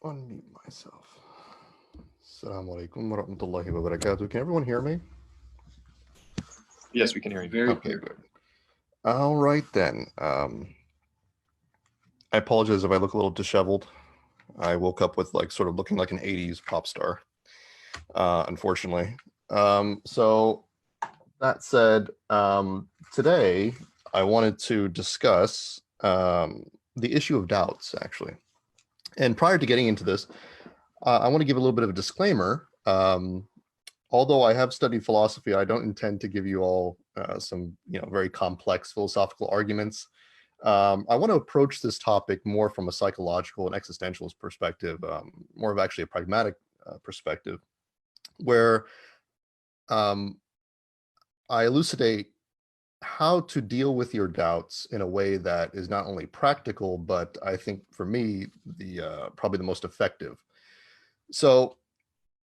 Unmute myself. Assalamu alaikum wa rahmatullahi wa barakatuh. Can everyone hear me? Yes, we can hear you very Okay, clear. good. All right then. I apologize if I look a little disheveled. I woke up with like sort of looking like an 80s pop star, unfortunately. So that said, today I wanted to discuss the issue of doubts, actually. And prior to getting into this, I want to give a little bit of a disclaimer. Although I have studied philosophy, I don't intend to give you all some, very complex philosophical arguments. I want to approach this topic more from a psychological and existentialist perspective, more of actually a pragmatic perspective, where um, I elucidate how to deal with your doubts in a way that is not only practical, but I think for me, the probably the most effective. So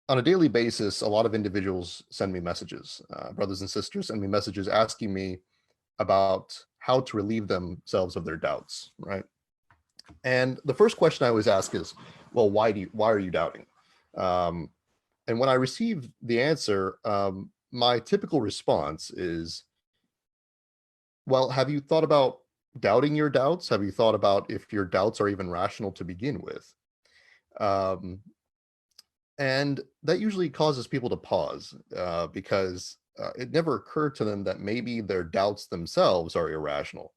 on a daily basis, a lot of individuals send me messages. Brothers and sisters send me messages asking me about how to relieve themselves of their doubts, right? And the first question I always ask is, well, why are you doubting? Um, and when I receive the answer, my typical response is, well, have you thought about doubting your doubts? Have you thought about if your doubts are even rational to begin with? Um, And that usually causes people to pause because it never occurred to them that maybe their doubts themselves are irrational.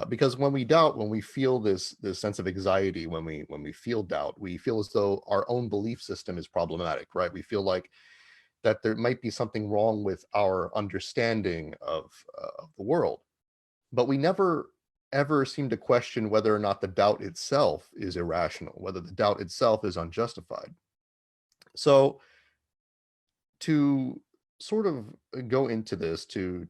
Because when we doubt, when we feel this sense of anxiety, when we feel doubt, we feel as though our own belief system is problematic, right? We feel like that there might be something wrong with our understanding of the world, but we never ever seem to question whether or not the doubt itself is irrational, whether the doubt itself is unjustified. So to sort of go into this to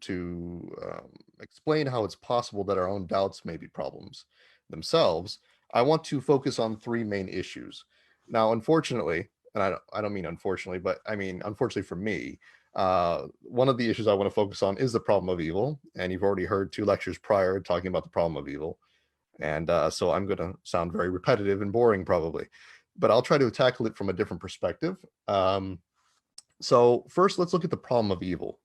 explain how it's possible that our own doubts may be problems themselves, I want to focus on three main issues. Now, unfortunately, and I don't mean unfortunately, but I mean unfortunately for me, one of the issues I want to focus on is the problem of evil, and you've already heard two lectures prior talking about the problem of evil, and so I'm going to sound very repetitive and boring probably, but I'll try to tackle it from a different perspective. So first, let's look at the problem of evil.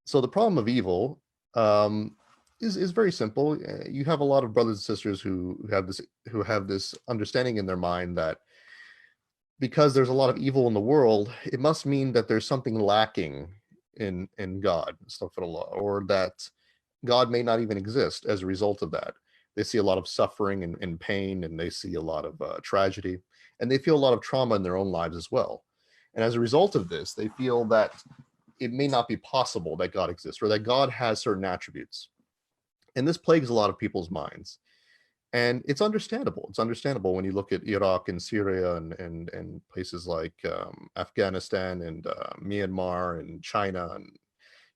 So the problem of evil um, is very simple. You have a lot of brothers and sisters who have this understanding in their mind that because there's a lot of evil in the world, it must mean that there's something lacking in God, astaghfirullah, or that God may not even exist as a result of that. They see a lot of suffering and pain, and they see a lot of tragedy, and they feel a lot of trauma in their own lives as well. And as a result of this, they feel that it may not be possible that God exists or that God has certain attributes. And this plagues a lot of people's minds. And it's understandable. It's understandable when you look at Iraq and Syria and places like Afghanistan and Myanmar and China, and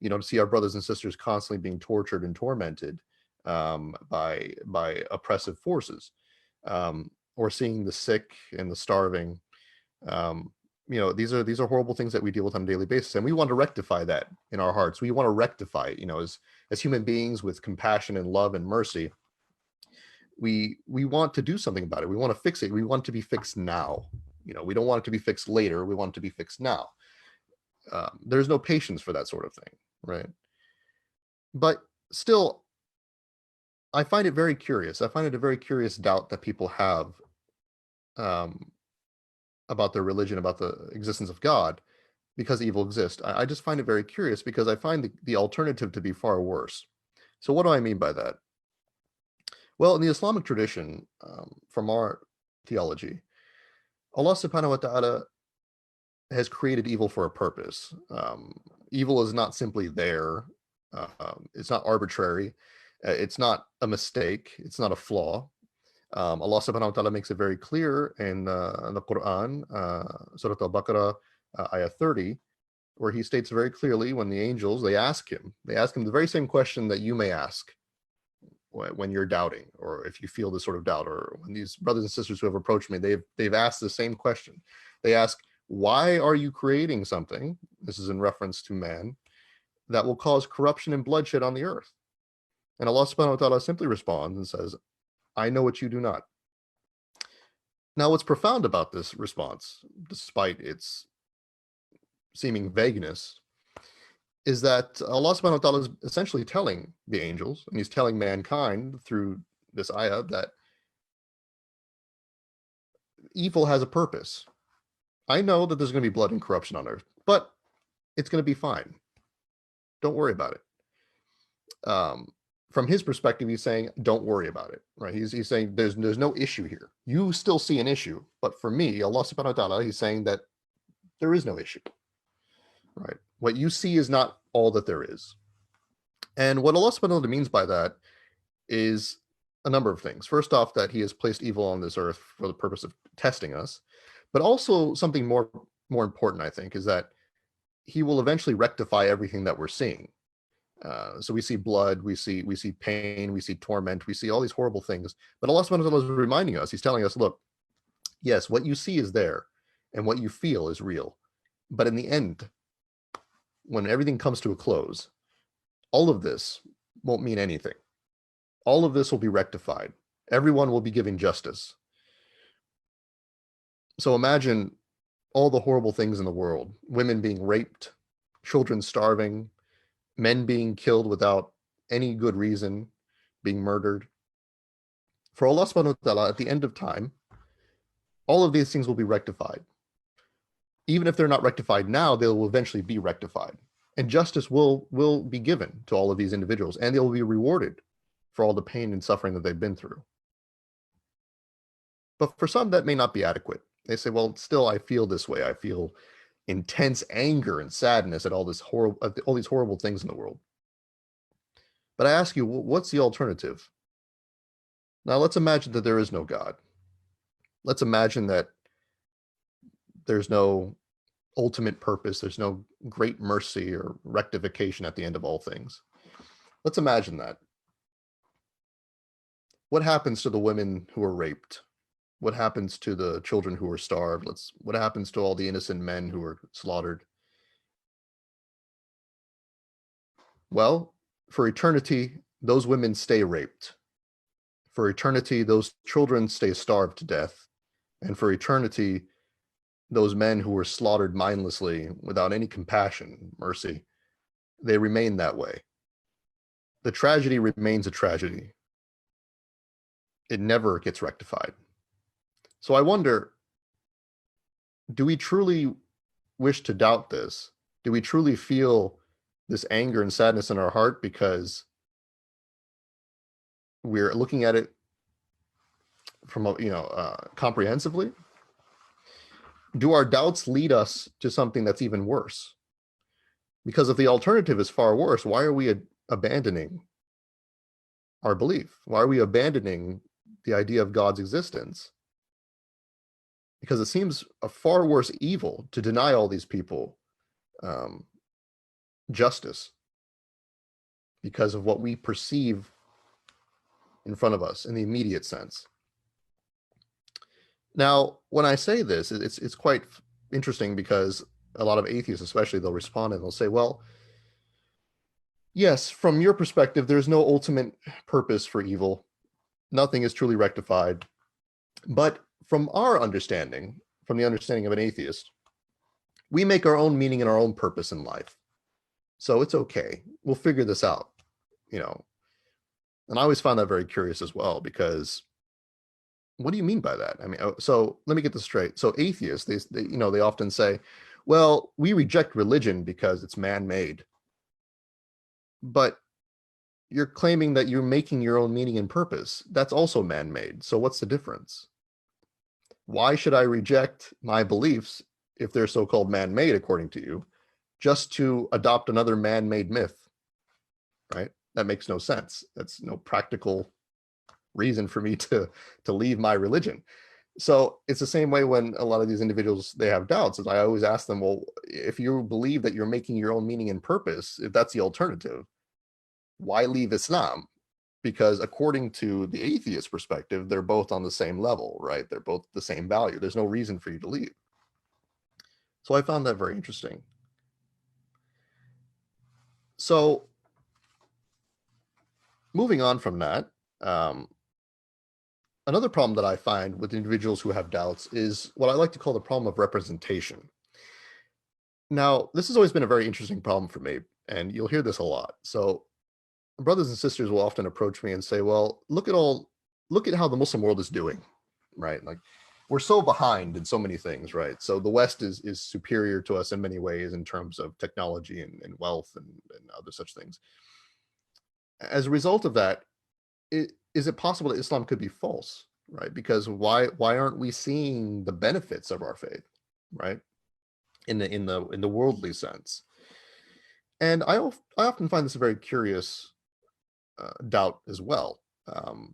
to see our brothers and sisters constantly being tortured and tormented by oppressive forces, or seeing the sick and the starving. Um, these are horrible things that we deal with on a daily basis, and we want to rectify that in our hearts. We want to rectify it, as human beings with compassion and love and mercy. We want to do something about it. We want to fix it. We want it to be fixed now. We don't want it to be fixed later. We want it to be fixed now. There's no patience for that sort of thing, right? But still, I find it very curious. I find it a very curious doubt that people have um, about their religion, about the existence of God, because evil exists. I just find it very curious because I find the alternative to be far worse. So, what do I mean by that? Well, in the Islamic tradition, from our theology, Allah subhanahu wa ta'ala has created evil for a purpose. Evil is not simply there, it's not arbitrary, it's not a mistake, it's not a flaw. Allah subhanahu wa ta'ala makes it very clear in the Quran, Surah Al Baqarah, ayah 30, where he states very clearly when the angels they ask him the very same question that you may ask when you're doubting, or if you feel this sort of doubt, or when these brothers and sisters who have approached me, they've asked the same question. They ask, why are you creating something, this is in reference to man, that will cause corruption and bloodshed on the earth? And Allah subhanahu wa ta'ala simply responds and says, I know what you do not. Now, what's profound about this response, despite its seeming vagueness, is that Allah subhanahu wa ta'ala is essentially telling the angels, and he's telling mankind through this ayah, that evil has a purpose. I know that there's going to be blood and corruption on earth, but it's going to be fine. Don't worry about it. From his perspective, he's saying, don't worry about it, right? He's saying there's no issue here. You still see an issue, but for me, Allah subhanahu wa ta'ala, he's saying that there is no issue, right? What you see is not all that there is. And what Allah subhanahu wa ta'ala means by that is a number of things. First off, that he has placed evil on this earth for the purpose of testing us, but also something more important, I think, is that he will eventually rectify everything that we're seeing. So we see blood, we see pain, we see torment, we see all these horrible things. But Allah subhanahu wa ta'ala is reminding us, he's telling us, look, yes, what you see is there and what you feel is real. But in the end, when everything comes to a close, all of this won't mean anything. All of this will be rectified. Everyone will be given justice. So imagine all the horrible things in the world: women being raped, children starving, men being killed without any good reason, being murdered. For Allah subhanahu wa ta'ala, at the end of time, all of these things will be rectified. Even if they're not rectified now, they will eventually be rectified. And justice will be given to all of these individuals, and they will be rewarded for all the pain and suffering that they've been through. But for some, that may not be adequate. They say, well, still, I feel this way. I feel intense anger and sadness at all these horrible things in the world. But I ask you, what's the alternative? Now, let's imagine that there is no God. Let's imagine that there's no ultimate purpose. There's no great mercy or rectification at the end of all things. Let's imagine that. What happens to the women who are raped? What happens to the children who are starved? What happens to all the innocent men who are slaughtered? Well, for eternity, those women stay raped. For eternity, those children stay starved to death. And for eternity, those men who were slaughtered mindlessly without any compassion, mercy, they remain that way. The tragedy remains a tragedy. It never gets rectified. So I wonder, do we truly wish to doubt this? Do we truly feel this anger and sadness in our heart because we're looking at it from comprehensively? Do our doubts lead us to something that's even worse? Because if the alternative is far worse, why are we abandoning our belief? Why are we abandoning the idea of God's existence? Because it seems a far worse evil to deny all these people justice because of what we perceive in front of us in the immediate sense. Now, when I say this, it's quite interesting because a lot of atheists, especially, they'll respond and they'll say, well, yes, from your perspective, there's no ultimate purpose for evil. Nothing is truly rectified. But from our understanding, from the understanding of an atheist, we make our own meaning and our own purpose in life. So it's okay. We'll figure this out, And I always find that very curious as well, because what do you mean by that? I mean, so let me get this straight. So atheists, they often say, well, we reject religion because it's man-made. But you're claiming that you're making your own meaning and purpose. That's also man-made. So what's the difference? Why should I reject my beliefs if they're so-called man-made, according to you, just to adopt another man-made myth, right? That makes no sense. That's no practical reason for me to leave my religion. So it's the same way when a lot of these individuals, they have doubts. As I always ask them, well, if you believe that you're making your own meaning and purpose, if that's the alternative, why leave Islam? Because according to the atheist perspective, they're both on the same level, right? They're both the same value. There's no reason for you to leave. So I found that very interesting. So moving on from that, Another problem that I find with individuals who have doubts is what I like to call the problem of representation. Now, this has always been a very interesting problem for me, and you'll hear this a lot. So, brothers and sisters will often approach me and say, "Well, look at how the Muslim world is doing, right? Like, we're so behind in so many things, right? So the West is superior to us in many ways in terms of technology and wealth and other such things. As a result of that, is it possible that Islam could be false, right? Because why aren't we seeing the benefits of our faith, right? In the worldly sense. And I often find this a very curious doubt as well,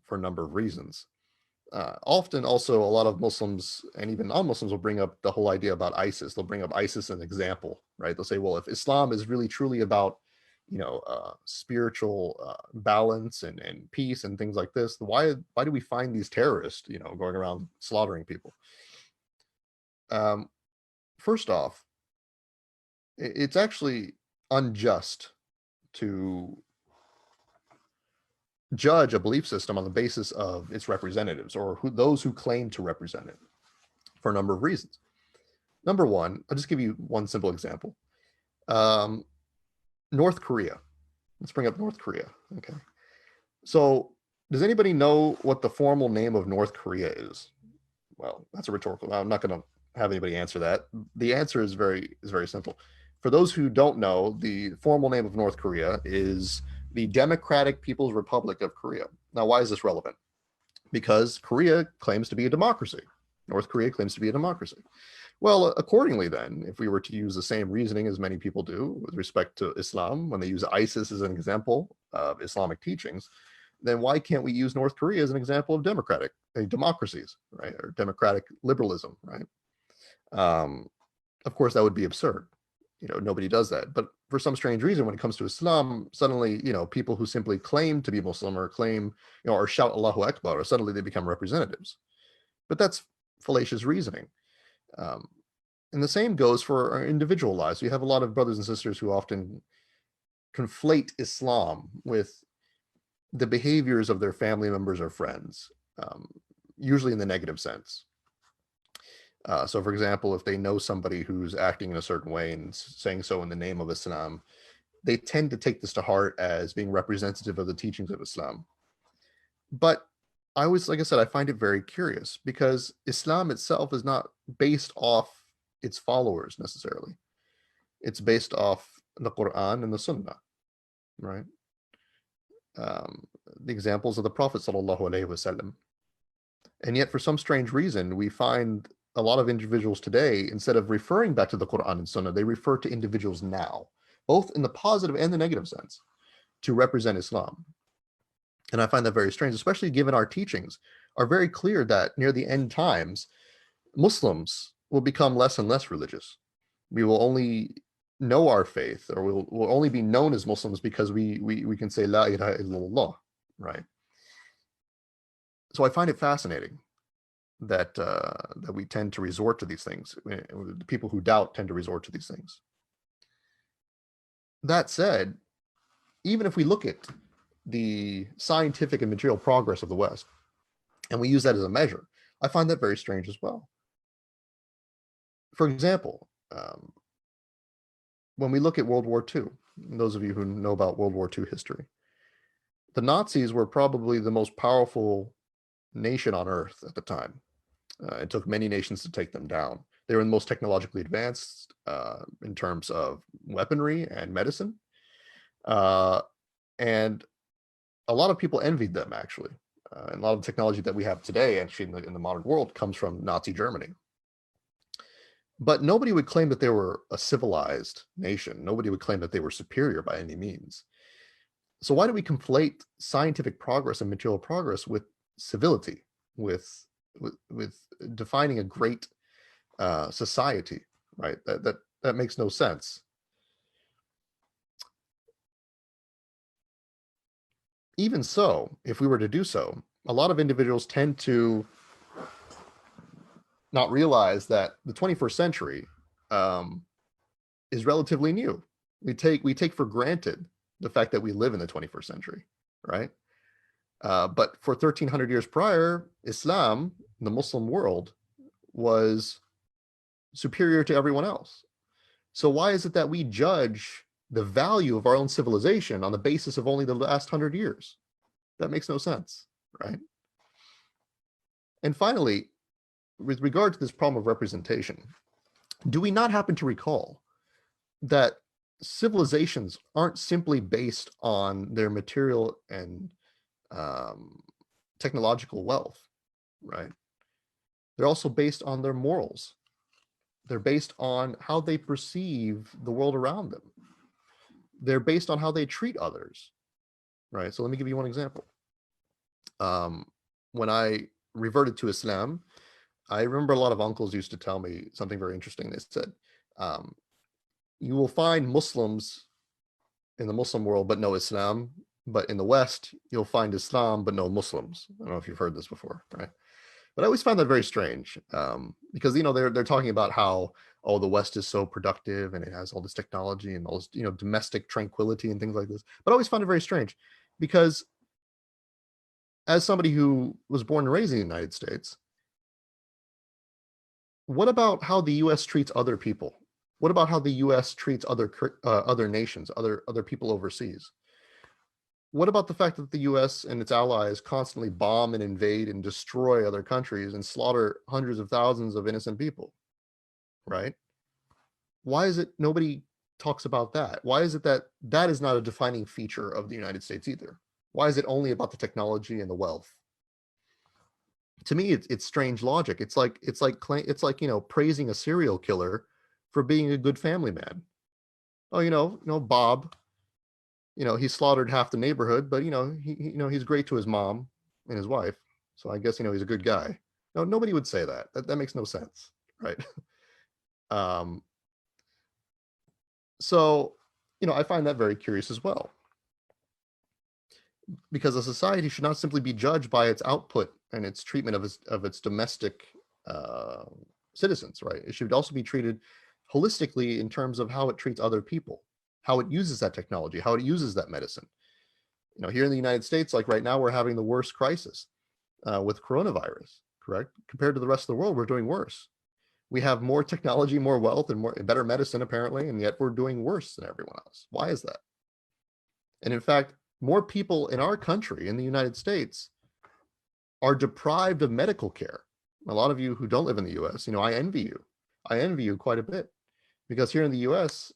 for a number of reasons. Often, also, a lot of Muslims and even non-Muslims will bring up the whole idea about ISIS. They'll bring up ISIS as an example, right? They'll say, well, if Islam is really truly about, spiritual balance and peace and things like this, why do we find these terrorists, going around slaughtering people? Um, First off, it's actually unjust to judge a belief system on the basis of its representatives or those who claim to represent it for a number of reasons. Number one, I'll just give you one simple example. Um, North Korea. Let's bring up North Korea. Okay. So, does anybody know what the formal name of North Korea is? Well, that's a rhetorical. I'm not going to have anybody answer that. The answer is very simple. For those who don't know, the formal name of North Korea is the Democratic People's Republic of Korea. Now, why is this relevant? Because Korea claims to be a democracy. North Korea claims to be a democracy. Well, accordingly, then, if we were to use the same reasoning as many people do with respect to Islam, when they use ISIS as an example of Islamic teachings, then why can't we use North Korea as an example of democracies, right, or democratic liberalism, right? Of course, that would be absurd. Nobody does that. But for some strange reason, when it comes to Islam, suddenly, people who simply claim to be Muslim or claim, or shout Allahu Akbar, or suddenly they become representatives. But that's fallacious reasoning. Um, and the same goes for our individual lives. We have a lot of brothers and sisters who often conflate Islam with the behaviors of their family members or friends, usually in the negative sense. So, for example, if they know somebody who's acting in a certain way and saying so in the name of Islam, they tend to take this to heart as being representative of the teachings of Islam. But like I said, I find it very curious because Islam itself is not based off its followers necessarily. It's based off the Quran and the Sunnah, right? The examples of the Prophet sallallahu alaihi wasallam. And yet, for some strange reason, we find a lot of individuals today, instead of referring back to the Quran and Sunnah, they refer to individuals now, both in the positive and the negative sense, to represent Islam. And I find that very strange, especially given our teachings are very clear that near the end times, Muslims will become less and less religious. We will only know our faith, or we'll only be known as Muslims because we can say La ilaha illallah, right? So I find it fascinating that we tend to resort to these things. The people who doubt tend to resort to these things. That said, even if we look at the scientific and material progress of the West, and we use that as a measure, I find that very strange as well. For example, when we look at World War II, those of you who know about World War II history, the Nazis were probably the most powerful nation on earth at the time. It took many nations to take them down. They were the most technologically advanced in terms of weaponry and medicine. And a lot of people envied them, actually. And a lot of technology that we have today, actually, in the modern world, comes from Nazi Germany. But nobody would claim that they were a civilized nation. Nobody would claim that they were superior by any means. So why do we conflate scientific progress and material progress with civility, with defining a great society, right? That makes no sense. Even so, if we were to do so, a lot of individuals tend to not realize that the 21st century is relatively new. We take for granted the fact that we live in the 21st century, right? But for 1300 years prior, Islam, the Muslim world, was superior to everyone else. So why is it that we judge the value of our own civilization on the basis of only the last 100 years? That makes no sense, right? And finally, with regard to this problem of representation, do we not happen to recall that civilizations aren't simply based on their material and technological wealth, right? They're also based on their morals. They're based on how they perceive the world around them. They're based on how they treat others, right? So let me give you one example. When I reverted to Islam, I remember a lot of uncles used to tell me something very interesting. They said, you will find Muslims in the Muslim world, but no Islam. But in the West, you'll find Islam, but no Muslims. I don't know if you've heard this before, right? But I always found that very strange because, they're talking about how, oh, the West is so productive and it has all this technology and all this, domestic tranquility and things like this. But I always found it very strange because as somebody who was born and raised in the United States, what about how the U.S. treats other people? What about how the U.S. treats other nations, other people overseas? What about the fact that the U.S. and its allies constantly bomb and invade and destroy other countries and slaughter hundreds of thousands of innocent people, right? Why is it nobody talks about that? Why is it that that is not a defining feature of the United States either? Why is it only about the technology and the wealth? To me, it's strange logic. It's like praising a serial killer for being a good family man. Oh, Bob, he slaughtered half the neighborhood, but he's great to his mom and his wife. So I guess he's a good guy. No, nobody would say that. That makes no sense, right? So I find that very curious as well, because a society should not simply be judged by its output and its treatment of its domestic citizens, right? It should also be treated holistically in terms of how it treats other people, how it uses that technology, how it uses that medicine. Here in the United States, like right now, we're having the worst crisis with coronavirus, correct? Compared to the rest of the world, we're doing worse. We have more technology, more wealth, and better medicine, apparently, and yet we're doing worse than everyone else. Why is that? And in fact, more people in our country, in the United States, are deprived of medical care. A lot of you who don't live in the US, I envy you. I envy you quite a bit, because here in the US,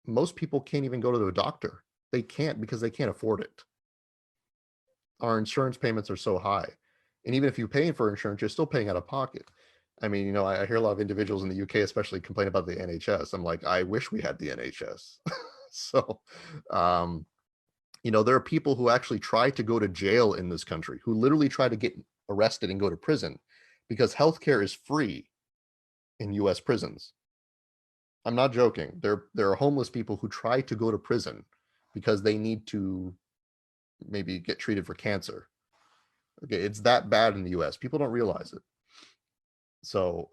most people can't even go to a doctor. They can't because they can't afford it. Our insurance payments are so high. And even if you're paying for insurance, you're still paying out of pocket. I mean, I hear a lot of individuals in the UK especially complain about the NHS. I'm like, I wish we had the NHS. So, there are people who actually try to go to jail in this country, who literally try to get arrested and go to prison because healthcare is free in US prisons. I'm not joking. There are homeless people who try to go to prison because they need to maybe get treated for cancer. Okay, it's that bad in the US. People don't realize it. So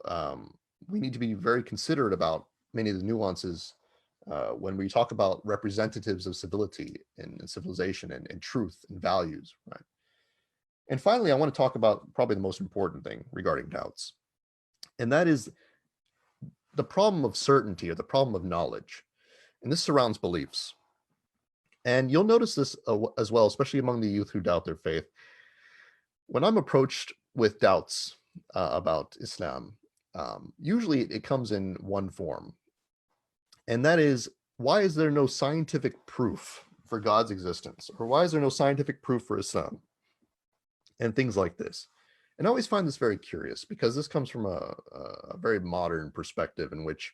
we need to be very considerate about many of the nuances when we talk about representatives of civility and civilization and truth and values, right? And finally, I want to talk about probably the most important thing regarding doubts, and that is the problem of certainty or the problem of knowledge. And this surrounds beliefs. And you'll notice this as well, especially among the youth who doubt their faith. When I'm approached with doubts about Islam, usually it comes in one form. And that is, why is there no scientific proof for God's existence? Or why is there no scientific proof for Islam? And things like this. And I always find this very curious because this comes from a very modern perspective in which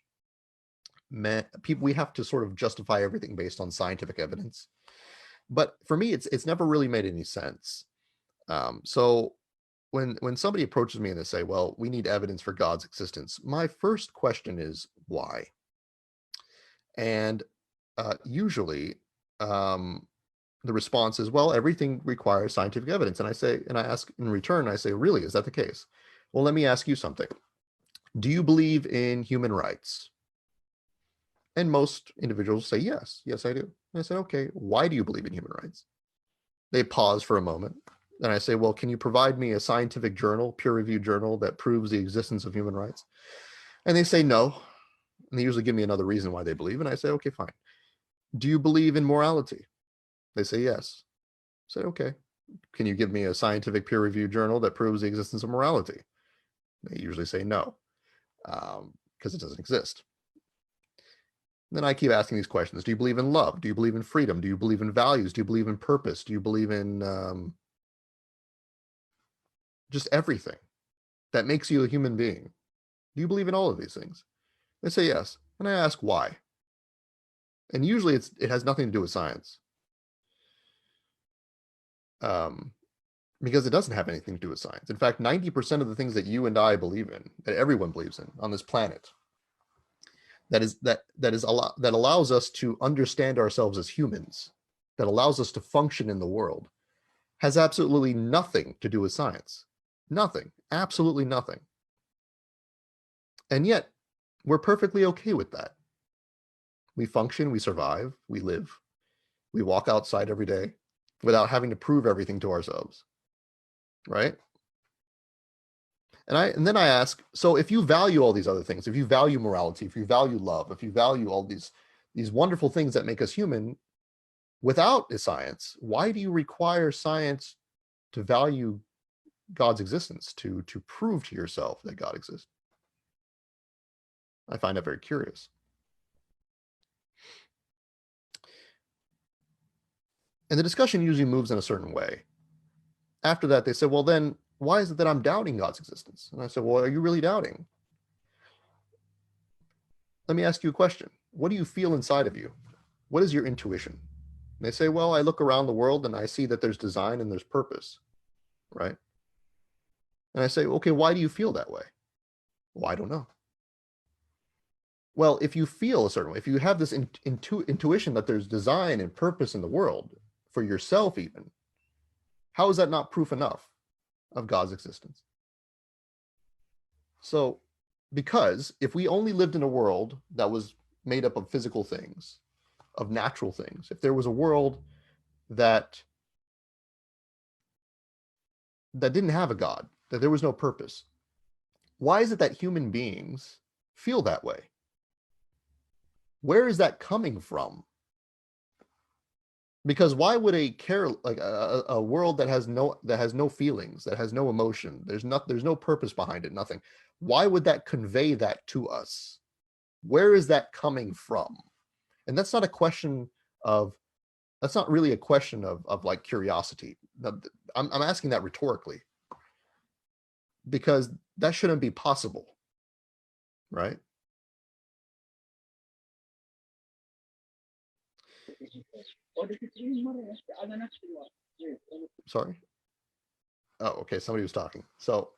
we have to sort of justify everything based on scientific evidence. But for me, it's never really made any sense. So when somebody approaches me and they say, well, we need evidence for God's existence, my first question is, why? And usually the response is, well, everything requires scientific evidence. And I ask in return, I say, really, is that the case? Well, let me ask you something. Do you believe in human rights? And most individuals say, yes, I do. And I said, okay, why do you believe in human rights? They pause for a moment And I say, well, can you provide me a scientific journal, peer-reviewed journal that proves the existence of human rights? And they say no. And they usually give me another reason why they believe. And I say, okay, fine. Do you believe in morality? They say yes. I say, okay. Can you give me a scientific peer-reviewed journal that proves the existence of morality? They usually say no, because it doesn't exist. And then I keep asking these questions. Do you believe in love? Do you believe in freedom? Do you believe in values? Do you believe in purpose? Do you believe in just everything that makes you a human being? Do you believe in all of these things? They say yes. And I ask why. And usually it has nothing to do with science. Because it doesn't have anything to do with science. In fact, 90% of the things that you and I believe in, that everyone believes in on this planet, that allows us to understand ourselves as humans, that allows us to function in the world, has absolutely nothing to do with science. Nothing. Absolutely nothing. And yet, we're perfectly okay with that. We function, we survive, we live, we walk outside every day without having to prove everything to ourselves. Right? And then I ask, so if you value all these other things, if you value morality, if you value love, if you value all these wonderful things that make us human, without a science, why do you require science to value God's existence, to prove to yourself that God exists? I find that very curious. And the discussion usually moves in a certain way. After that, they said, well, then why is it that I'm doubting God's existence? And I said, well, are you really doubting? Let me ask you a question. What do you feel inside of you? What is your intuition? And they say, well, I look around the world and I see that there's design and there's purpose, right? And I say, okay, why do you feel that way? Well, I don't know. Well, if you feel a certain way, if you have this intuition that there's design and purpose in the world, for yourself even, how is that not proof enough of God's existence? So, because if we only lived in a world that was made up of physical things, of natural things, if there was a world that didn't have a God, that there was no purpose, why is it that human beings feel that way? Where is that coming from? Because why would a world that has no feelings, that has no emotion, there's no purpose behind it, nothing, why would that convey that to us? Where is that coming from? And that's not really a question of like curiosity. I'm asking that rhetorically, because that shouldn't be possible, right? Sorry. Oh, okay. Somebody was talking. So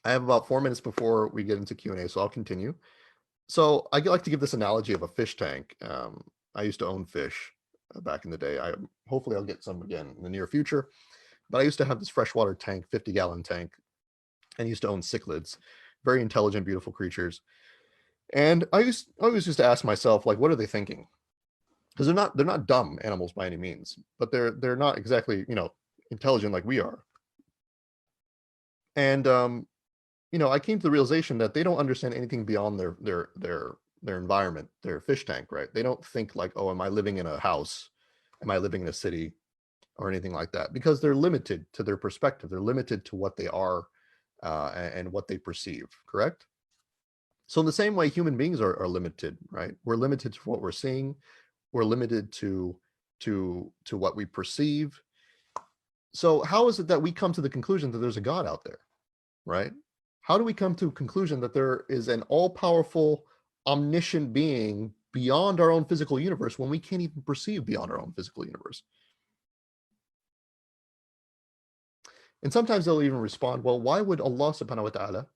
I have about 4 minutes before we get into Q&A, so I'll continue. So I like to give this analogy of a fish tank. I used to own fish back in the day. Hopefully I'll get some again in the near future. But I used to have this freshwater tank, 50-gallon tank, and used to own cichlids, very intelligent, beautiful creatures. And I always used to ask myself, like, what are they thinking? Because they're not dumb animals by any means, but they're not exactly, intelligent like we are. And I came to the realization that they don't understand anything beyond their environment, their fish tank, right? They don't think like, oh, am I living in a house? Am I living in a city? Or anything like that, because they're limited to their perspective. They're limited to what they are and what they perceive, correct? So in the same way, human beings are limited, right? We're limited to what we're seeing. We're limited to what we perceive. So how is it that we come to the conclusion that there's a God out there, right? How do we come to a conclusion that there is an all-powerful, omniscient being beyond our own physical universe when we can't even perceive beyond our own physical universe? And sometimes they'll even respond, well, why would Allah subhanahu wa ta'ala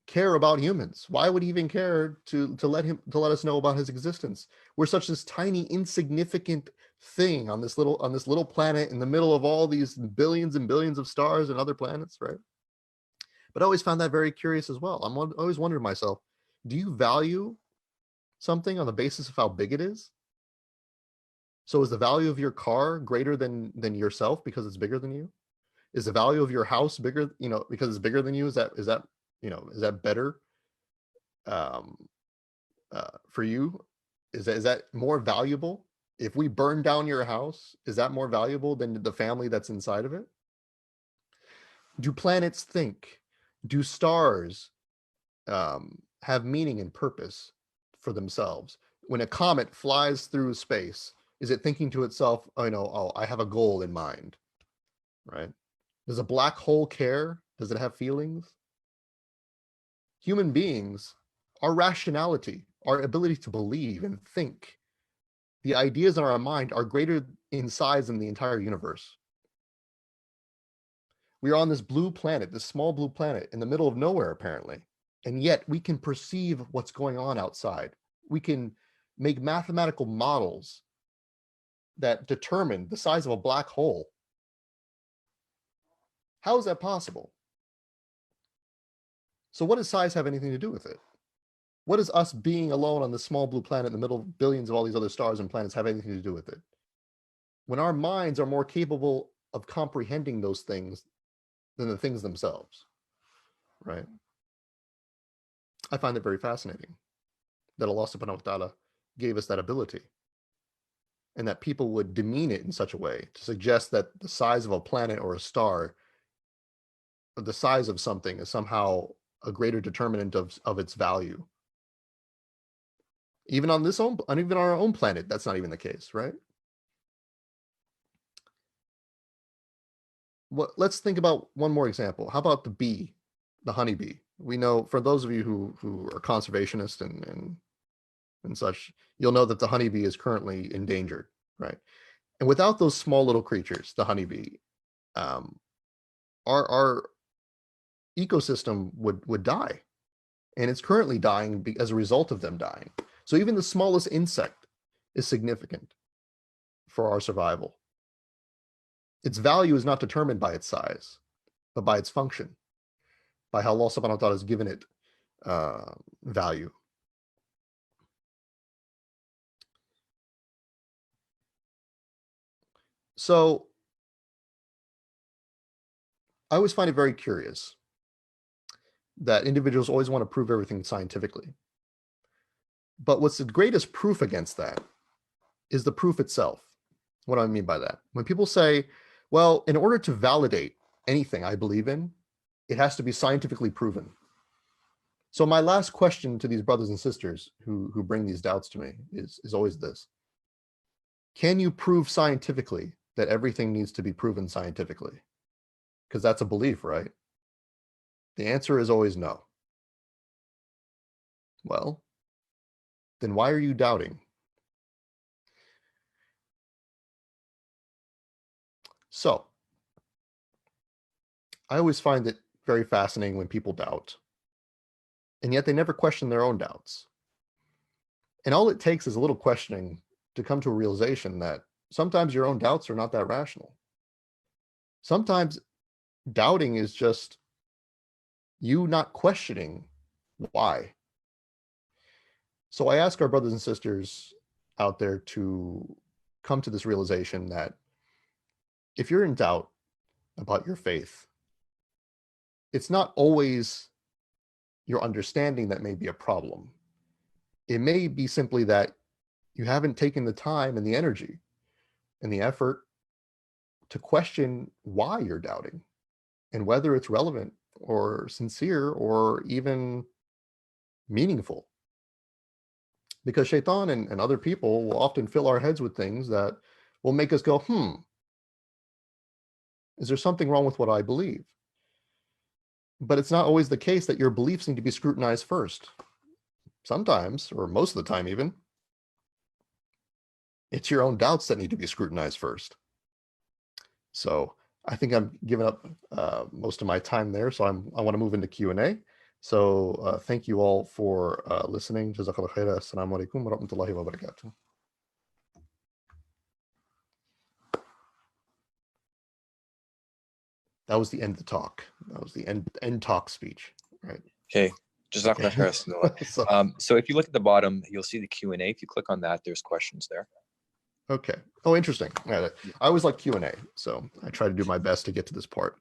care about humans? Why would he even care to let us know about his existence? We're such this tiny, insignificant thing on this little planet in the middle of all these billions and billions of stars and other planets, right? But I always found that very curious as well. I'm always wondering myself, do you value something on the basis of how big it is? So is the value of your car greater than yourself because it's bigger than you? Is the value of your house bigger, because it's bigger than you? Is that better um, for you? Is that more valuable? If we burn down your house, is that more valuable than the family that's inside of it? Do planets think? Do stars have meaning and purpose for themselves? When a comet flies through space, is it thinking to itself, oh, I have a goal in mind, right? Does a black hole care? Does it have feelings? Human beings, our rationality, our ability to believe and think, the ideas in our mind are greater in size than the entire universe. We are on this blue planet, this small blue planet in the middle of nowhere, apparently. And yet we can perceive what's going on outside. We can make mathematical models that determine the size of a black hole. How is that possible? So what does size have anything to do with it? What does us being alone on this small blue planet in the middle of billions of all these other stars and planets have anything to do with it? When our minds are more capable of comprehending those things than the things themselves, right? I find it very fascinating that Allah subhanahu wa ta'ala gave us that ability, and that people would demean it in such a way to suggest that the size of a planet or a star, or the size of something, is somehow a greater determinant of its value. Even on our own planet, that's not even the case, right? Let's think about one more example. How about the bee, the honeybee? We know, for those of you who are conservationists and such, you'll know that the honeybee is currently endangered, right? And without those small little creatures, the honeybee, our ecosystem would die, and it's currently dying as a result of them dying. So even the smallest insect is significant for our survival. Its value is not determined by its size, but by its function, by how Allah subhanahu wa ta'ala has given it value. So I always find it very curious that individuals always want to prove everything scientifically. But what's the greatest proof against that is the proof itself. What do I mean by that? When people say, well, in order to validate anything I believe in, it has to be scientifically proven. So my last question to these brothers and sisters who bring these doubts to me is always this: can you prove scientifically that everything needs to be proven scientifically? Because that's a belief, right? The answer is always no. Well, then why are you doubting? So I always find it very fascinating when people doubt, and yet they never question their own doubts. And all it takes is a little questioning to come to a realization that sometimes your own doubts are not that rational. Sometimes doubting is just you not questioning why. So I ask our brothers and sisters out there to come to this realization that if you're in doubt about your faith, it's not always your understanding that may be a problem. It may be simply that you haven't taken the time and the energy and the effort to question why you're doubting and whether it's relevant or sincere or even meaningful. Because shaitan and other people will often fill our heads with things that will make us go, is there something wrong with what I believe? But it's not always the case that your beliefs need to be scrutinized first. Sometimes, or most of the time even, it's your own doubts that need to be scrutinized first. So I think I'm giving up most of my time there. So I want to move into Q&A. So thank you all for listening. Jazakallah khaira. Assalamu alaikum wa rahmatullahi wa barakatuh. That was the end of the talk. That was the end talk speech, right? Okay. Jazakallah khair. So if you look at the bottom, you'll see the Q&A. If you click on that, there's questions there. Okay. Oh, interesting. Yeah, I always like Q&A, so I try to do my best to get to this part.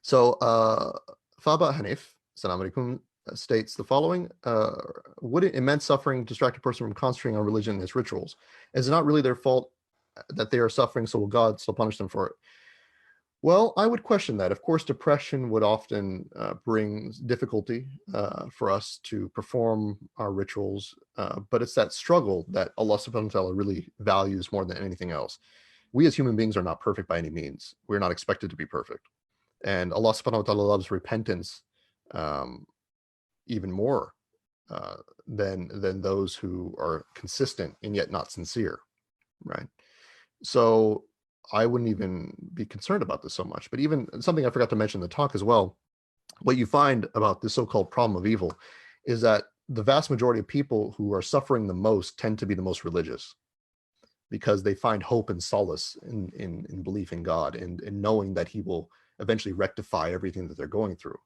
So, Faba Hanif, Salam alaikum, states the following: would immense suffering distract a person from concentrating on religion and its rituals? Is it not really their fault that they are suffering, so will God still punish them for it? Well, I would question that. Of course, depression would often bring difficulty for us to perform our rituals, but it's that struggle that Allah subhanahu wa ta'ala really values more than anything else. We as human beings are not perfect by any means. We're not expected to be perfect. And Allah subhanahu wa ta'ala loves repentance um, even more than those who are consistent and yet not sincere, right? So I wouldn't even be concerned about this so much. But even something I forgot to mention in the talk as well, what you find about this so-called problem of evil is that the vast majority of people who are suffering the most tend to be the most religious because they find hope and solace in belief in God and knowing that he will eventually rectify everything that they're going through.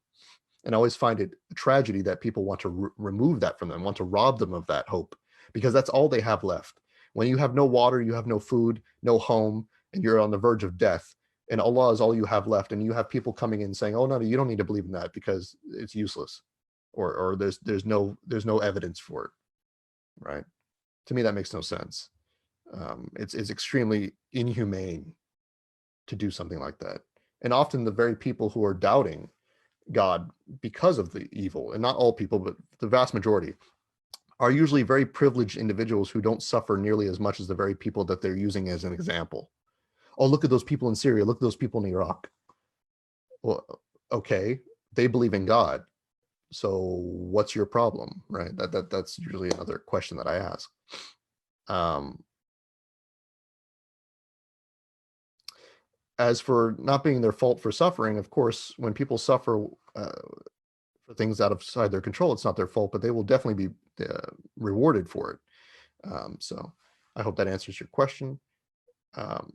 And I always find it a tragedy that people want to remove that from them, want to rob them of that hope, because that's all they have left. When you have no water, you have no food, no home, and you're on the verge of death, and Allah is all you have left, and you have people coming in saying, "Oh no, you don't need to believe in that because it's useless," or there's no evidence for it, right? To me, that makes no sense. It's extremely inhumane to do something like that, and often the very people who are doubting God because of the evil, and not all people, but the vast majority, are usually very privileged individuals who don't suffer nearly as much as the very people that they're using as an example. Oh, look at those people in Syria. Look at those people in Iraq. Well, okay, they believe in God. So what's your problem, right? That's usually another question that I ask. Um, as for not being their fault for suffering, of course, when people suffer for things outside their control, it's not their fault, but they will definitely be rewarded for it. So I hope that answers your question. Um,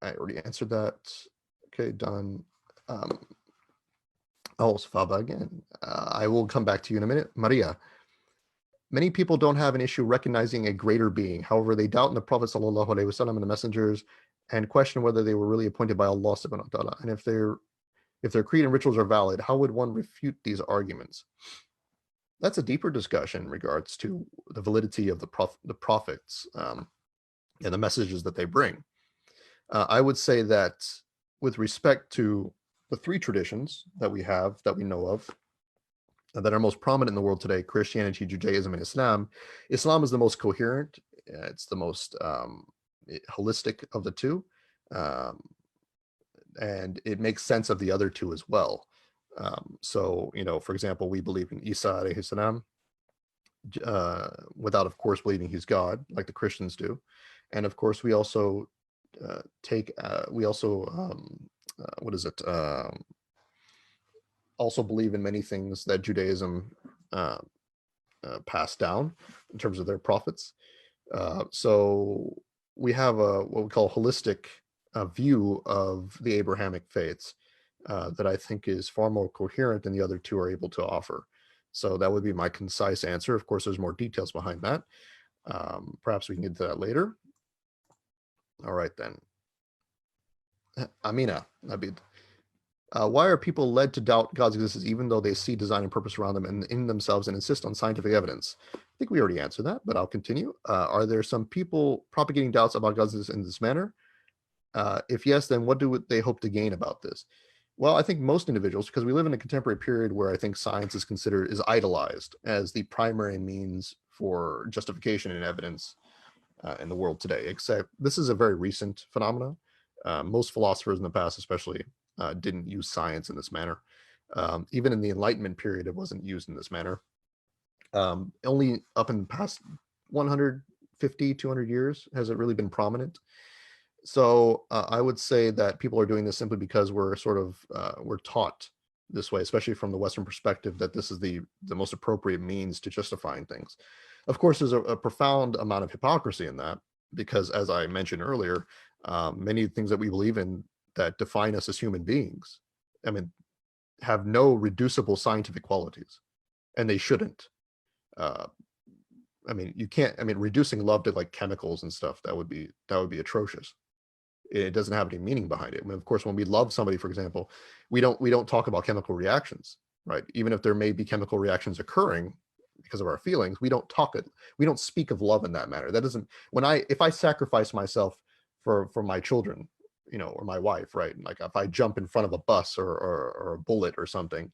I already answered that. Okay, done. Oh, Safaba again. I will come back to you in a minute. Maria, many people don't have an issue recognizing a greater being. However, they doubt in the Prophet sallallahu alaihi wasallam and the messengers and question whether they were really appointed by Allah subhanahu wa ta'ala. And if their creed and rituals are valid, how would one refute these arguments? That's a deeper discussion in regards to the validity of the prophets and the messages that they bring. I would say that with respect to the three traditions that we have, that we know of, that are most prominent in the world today, Christianity, Judaism, and Islam, Islam is the most coherent. It's the most holistic of the two. And it makes sense of the other two as well. So, for example, we believe in Isa alayhi salam, without, of course, believing he's God, like the Christians do. And of course, we also what is it? Also believe in many things that Judaism passed down in terms of their prophets. So we have what we call holistic view of the Abrahamic faiths that I think is far more coherent than the other two are able to offer. So that would be my concise answer. Of course, there's more details behind that. Perhaps we can get to that later. All right, then. Amina, Abid. Why are people led to doubt God's existence even though they see design and purpose around them and in themselves and insist on scientific evidence? I think we already answered that, but I'll continue. Are there some people propagating doubts about God's existence in this manner? If yes, then what do they hope to gain about this? Well, I think most individuals, because we live in a contemporary period where I think science is idolized as the primary means for justification and evidence in the world today. Except this is a very recent phenomenon. Most philosophers in the past, especially, didn't use science in this manner. Even in the Enlightenment period, it wasn't used in this manner. Only up in the past 150, 200 years has it really been prominent. So I would say that people are doing this simply because we're taught this way, especially from the Western perspective, that this is the most appropriate means to justifying things. Of course, there's a profound amount of hypocrisy in that, because as I mentioned earlier, many things that we believe in that define us as human beings, I mean, have no reducible scientific qualities, and they shouldn't. I mean, you can't. I mean, reducing love to like chemicals and stuff, that would be atrocious. It doesn't have any meaning behind it. I mean, of course, when we love somebody, for example, we don't talk about chemical reactions, right? Even if there may be chemical reactions occurring because of our feelings, we don't speak of love in that manner. That doesn't. If I sacrifice myself for my children, or my wife, right? Like if I jump in front of a bus or a bullet or something,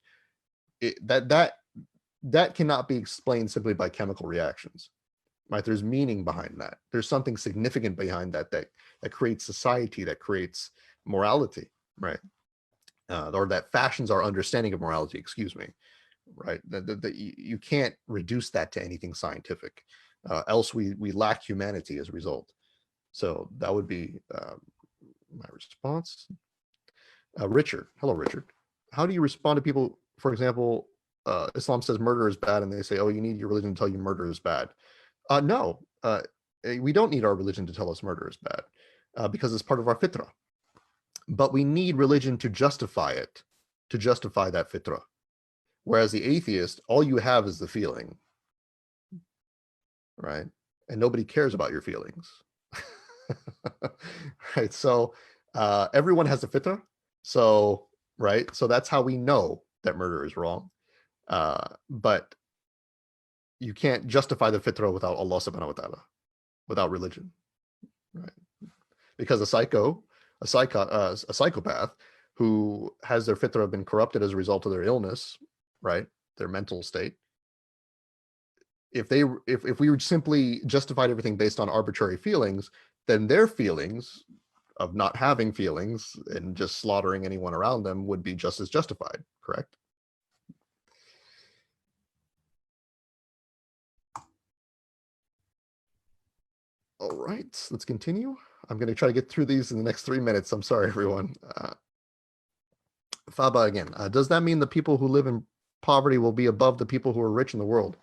that cannot be explained simply by chemical reactions, right? There's meaning behind that. There's something significant behind that creates society, that creates morality, right? Or that fashions our understanding of morality, excuse me, right? You can't reduce that to anything scientific, else we lack humanity as a result. So that would be my response. Richard, hello, Richard. How do you respond to people, for example, Islam says murder is bad, and they say, oh, you need your religion to tell you murder is bad. No, we don't need our religion to tell us murder is bad, because it's part of our fitrah. But we need religion to justify it, to justify that fitrah. Whereas the atheist, all you have is the feeling, right? And nobody cares about your feelings, right? So everyone has a fitrah. So, right? So that's how we know that murder is wrong. But you can't justify the fitrah without Allah subhanahu wa ta'ala, without religion, right? Because a psychopath who has their fitrah been corrupted as a result of their illness, right? Their mental state. If we simply justified everything based on arbitrary feelings, then their feelings of not having feelings and just slaughtering anyone around them would be just as justified, correct? All right, let's continue. I'm going to try to get through these in the next 3 minutes. I'm sorry, everyone. Faba again. Does that mean the people who live in poverty will be above the people who are rich in the world?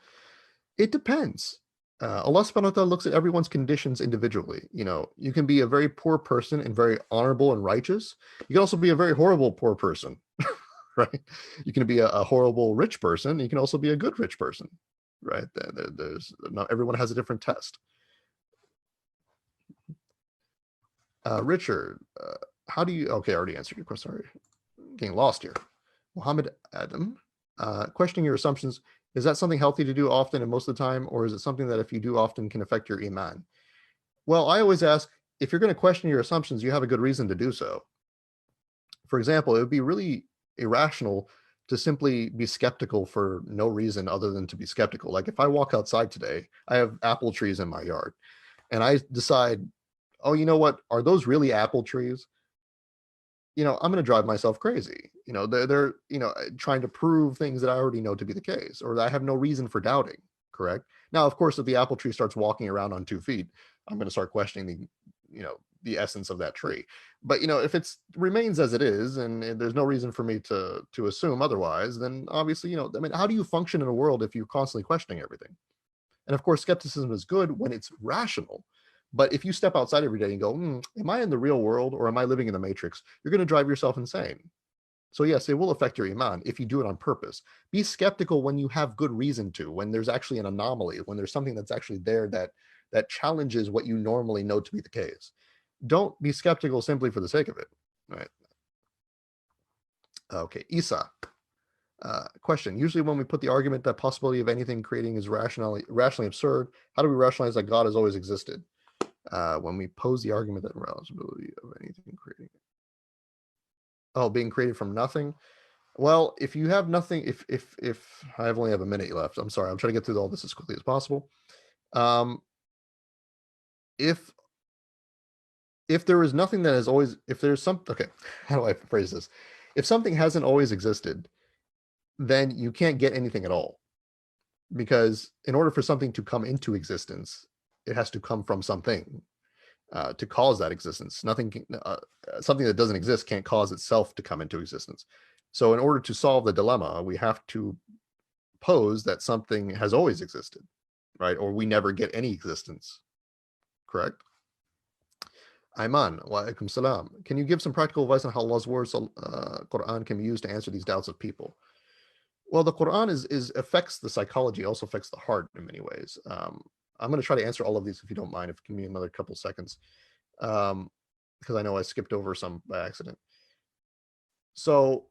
It depends. Allah subhanahu wa ta'ala looks at everyone's conditions individually. You can be a very poor person and very honorable and righteous. You can also be a very horrible poor person, right? You can be a horrible rich person. You can also be a good rich person, right? Not everyone has a different test. Richard, how do you? Okay, I already answered your question. Sorry, getting lost here. Muhammad Adam, questioning your assumptions. Is that something healthy to do often and most of the time, or is it something that if you do often can affect your iman? Well, I always ask, if you're going to question your assumptions, you have a good reason to do so. For example, it would be really irrational to simply be skeptical for no reason other than to be skeptical. Like if I walk outside today, I have apple trees in my yard, and I decide, oh, you know what? Are those really apple trees? I'm going to drive myself crazy. They're trying to prove things that I already know to be the case, or that I have no reason for doubting. Correct. Now, of course, if the apple tree starts walking around on 2 feet, I'm going to start questioning the essence of that tree. But if it remains as it is, and there's no reason for me to assume otherwise, then obviously, I mean, how do you function in a world if you're constantly questioning everything? And of course, skepticism is good when it's rational. But if you step outside every day and go, am I in the real world or am I living in the matrix? You're going to drive yourself insane. So yes, it will affect your iman if you do it on purpose. Be skeptical when you have good reason to, when there's actually an anomaly, when there's something that's actually there that challenges what you normally know to be the case. Don't be skeptical simply for the sake of it, right? Okay, Isa. Question. Usually when we put the argument that possibility of anything creating is rationally absurd, how do we rationalize that God has always existed? When we pose the argument that possibility of anything creating, being created from nothing. Well, if you have nothing, if I only have a minute left, I'm sorry, I'm trying to get through all this as quickly as possible. If there is nothing that has always, if there's some, okay, how do I phrase this? If something hasn't always existed, then you can't get anything at all, because in order for something to come into existence, it has to come from something to cause that existence. Something that doesn't exist can't cause itself to come into existence. So in order to solve the dilemma, we have to pose that something has always existed, right? Or we never get any existence, correct? Ayman, wa alaikum salam. Can you give some practical advice on how Allah's words, Quran, can be used to answer these doubts of people? Well, the Quran is affects the psychology, also affects the heart in many ways. I'm going to try to answer all of these if you don't mind. If you give me another couple seconds, because I know I skipped over some by accident. So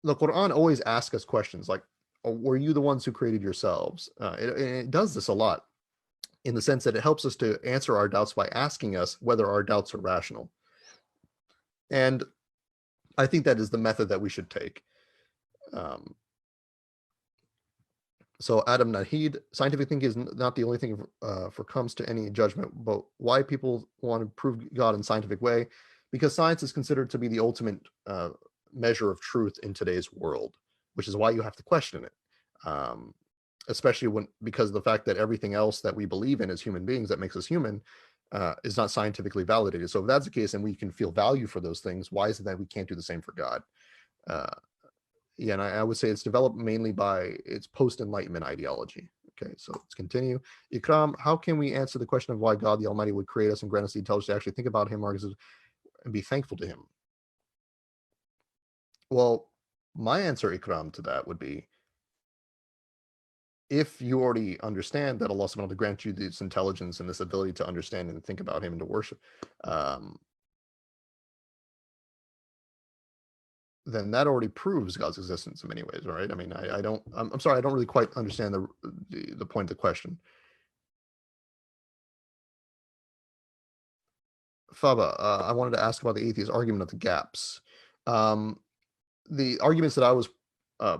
the Quran always asks us questions like, oh, were you the ones who created yourselves? It does this a lot in the sense that it helps us to answer our doubts by asking us whether our doubts are rational. And I think that is the method that we should take. So Adam Nahid, scientific thinking is not the only thing for comes to any judgment, but why people want to prove God in scientific way? Because science is considered to be the ultimate measure of truth in today's world, which is why you have to question it. Especially because of the fact that everything else that we believe in as human beings that makes us human is not scientifically validated. So if that's the case and we can feel value for those things, why is it that we can't do the same for God? Yeah, and I would say it's developed mainly by its post-enlightenment ideology. Okay, so let's continue. Ikram, how can we answer the question of why God the Almighty would create us and grant us the intelligence to actually think about him and be thankful to him? Well, my answer, Ikram, to that would be, if you already understand that Allah subhanahu wa ta'ala grant you this intelligence and this ability to understand and think about him and to worship, then that already proves God's existence in many ways, right? I mean, I'm sorry, I don't really quite understand the point of the question. Faba, I wanted to ask about the atheist argument of the gaps. The arguments that I was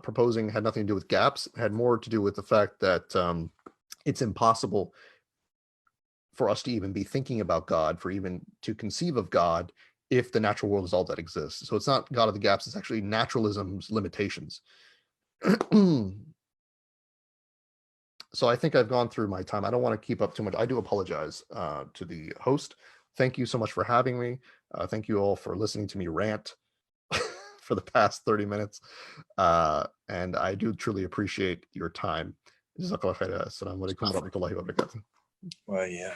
proposing had nothing to do with gaps, had more to do with the fact that it's impossible for us to even be thinking about God, for even to conceive of God, if the natural world is all that exists. So it's not God of the gaps, it's actually naturalism's limitations. So I think I've gone through my time. I don't want to keep up too much. I do apologize to the host. Thank you so much for having me. Thank you all for listening to me rant for the past 30 minutes. And I do truly appreciate your time. Jazakallah khair. Assalamu alaikum wa rahmatullahi wa barakatuh. Well, yeah.